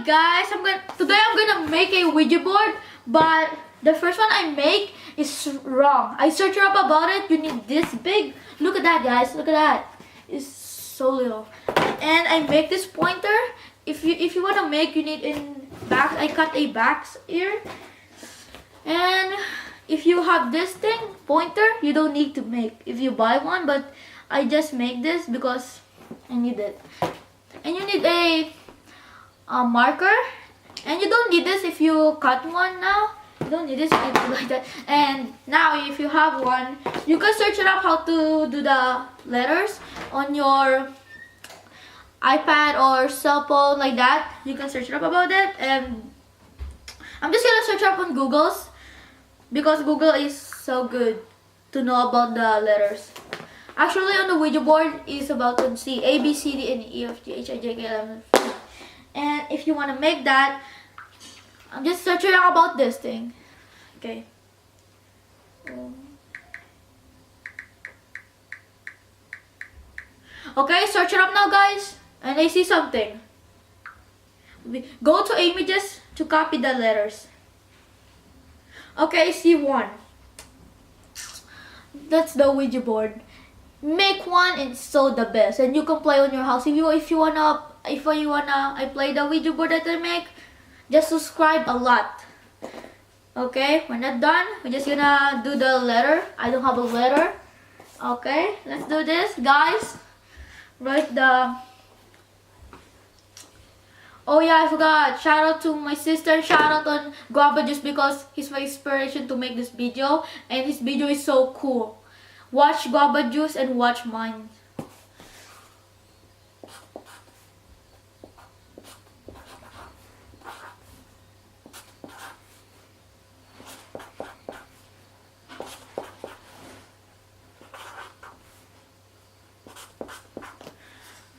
guys, today I'm gonna make a Ouija board, but the first one I make is wrong. I searched up about it. You need this big. Look at that, guys. Look at that. It's so little. And I make this pointer. If you wanna make, you need in back. I cut a back here. And if you have this thing pointer, you don't need to make if you buy one. But I just make this because I need it. And you need a marker, and you don't need this if you cut one now. You don't need this if you do like that. And now if you have one, you can search it up how to do the letters on your iPad or cell phone like that. You can search it up about it. And I'm just gonna search up on Google's because Google is so good to know about the letters. Actually, on the Ouija board is about to see A, B, C, D, N, E, F, G, H, I, J, K, L, M, N. And if you want to make that, I'm just searching out about this thing. Okay. Okay, search it up now, guys. And I see something. Go to images to copy the letters. Okay, I see one. That's the Ouija board. Make one, it's so the best, and you can play on your house. If you wanna I play the Ouija board that I make, just subscribe a lot. Okay, we're not done. We're just gonna do the letter. I don't have a letter. Okay, let's do this, guys. Write the. Oh yeah, I forgot. Shout out to my sister and shout out on Guava just because he's my inspiration to make this video, and his video is so cool. Watch Guava Juice and watch mine.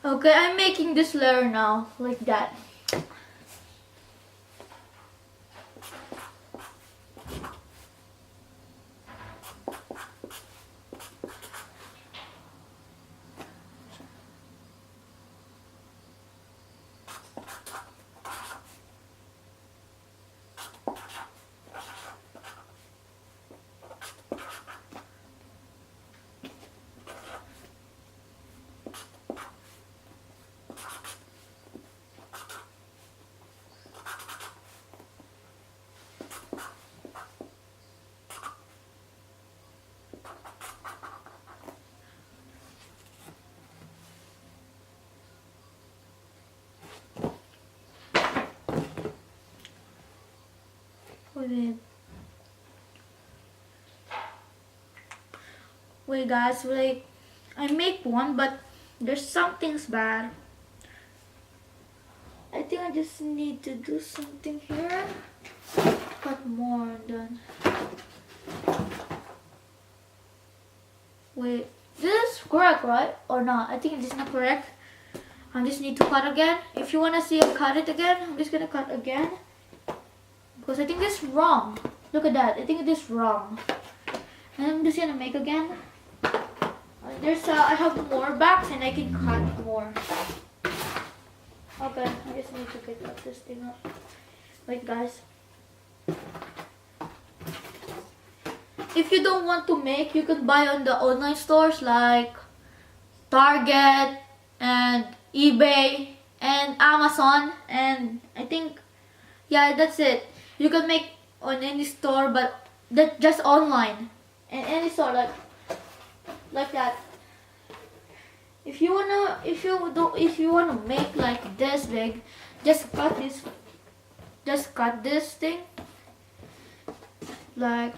Okay, I'm making this letter now, like that. Wait guys, like I make one but there's something's bad. I think I just need to do something here. Cut more done. Wait, this is correct, right? Or not? I think it is not correct. I just need to cut again. If you wanna see I cut it again, I'm just gonna cut again. Because I think this is wrong. Look at that. I think it is wrong. And I'm just gonna make again. I have more backs and I can cut more. Okay, I just need to pick up this thing up. Wait guys. If you don't want to make, you could buy on the online stores like Target and eBay and Amazon, and I think yeah, that's it. You can make on any store, but that just online and any store like that. If you wanna make like this big, just cut this thing. Like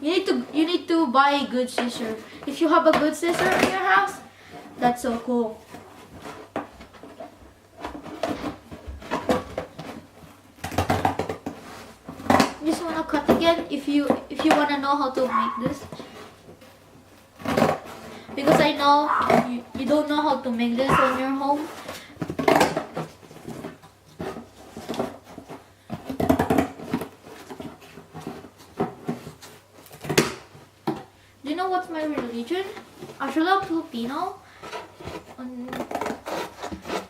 you need to buy a good scissor. If you have a good scissor in your house, that's so cool. Just wanna cut again if you wanna know how to make this. Because I know you don't know how to make this on your home. Do you know what's my religion? Actually, I'm Filipino.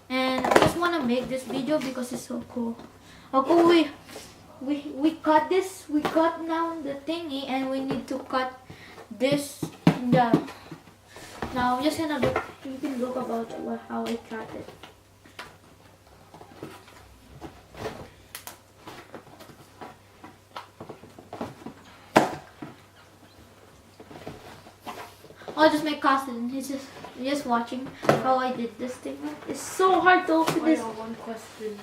And I just want to make this video because it's so cool. Okay, we cut this. We cut now the thingy, and we need to cut this in the. Now I'm just gonna look. You can look about how I cut it. I'll just make Costin. He's just watching how I did this thing. It's so hard to open this. I have one question.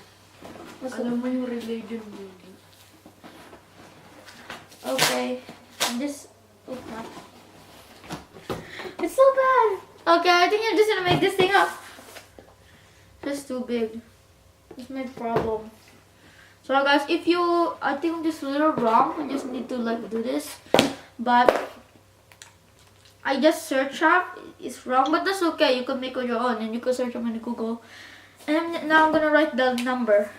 What's Alam mo yung religion mo? Okay. And this. Oh my. It's so bad. Okay, I think I'm just gonna make this thing up. It's too big. That's my problem. So guys, if you, I think I'm just a little wrong. I just need to like do this, but I just search up. It's wrong, but that's okay. You can make on your own, and you can search them in Google. And now I'm gonna write the number.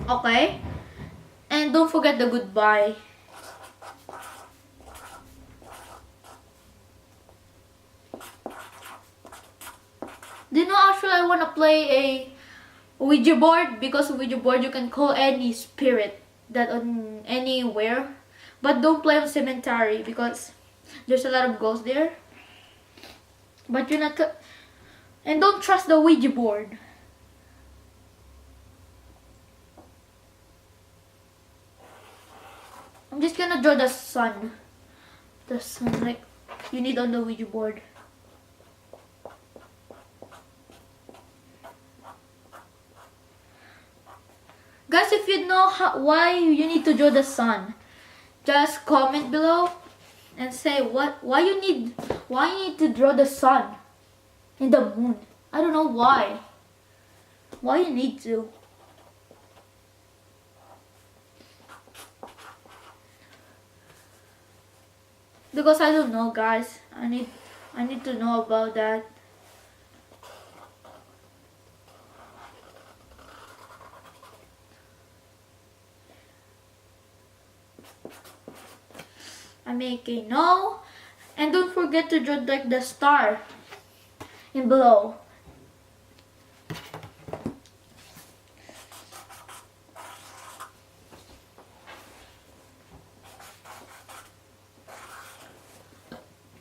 Okay, and don't forget the goodbye. Do you know, actually I want to play a Ouija board, because Ouija board you can call any spirit that on anywhere, but don't play on cemetery because there's a lot of ghosts there. But you're not, and don't trust the Ouija board. I'm just gonna draw the sun. The sun, like you need on the Ouija board. Guys, if you know why you need to draw the sun, just comment below and say why you need to draw the sun and the moon. I don't know why. Why you need to. Because I don't know, guys. I need to know about that. I make a no, and don't forget to draw like the star in below.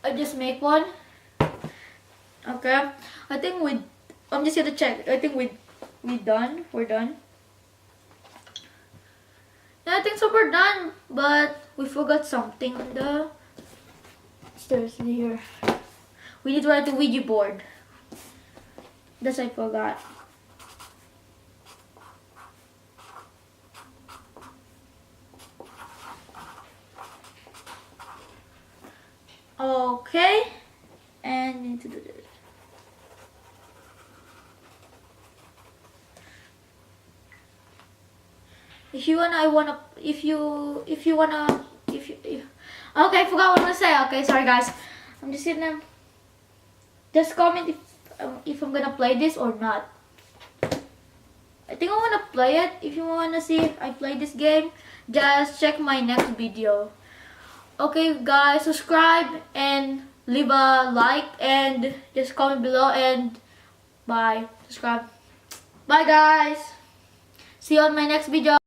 I just make one. Okay, I think I'm just gonna check. I think we done. We're done. Yeah, I think so. We're done, but we forgot something on the stairs here. We need to write the Ouija board. That's I forgot. Okay, and need to do this. If you wanna, okay, I forgot what I'm gonna say. Okay, sorry guys. I'm just gonna, just comment if I'm gonna play this or not. I think I wanna play it. If you wanna see if I play this game, just check my next video. Okay guys, subscribe and leave a like and just comment below, and bye. Subscribe. Bye guys. See you on my next video.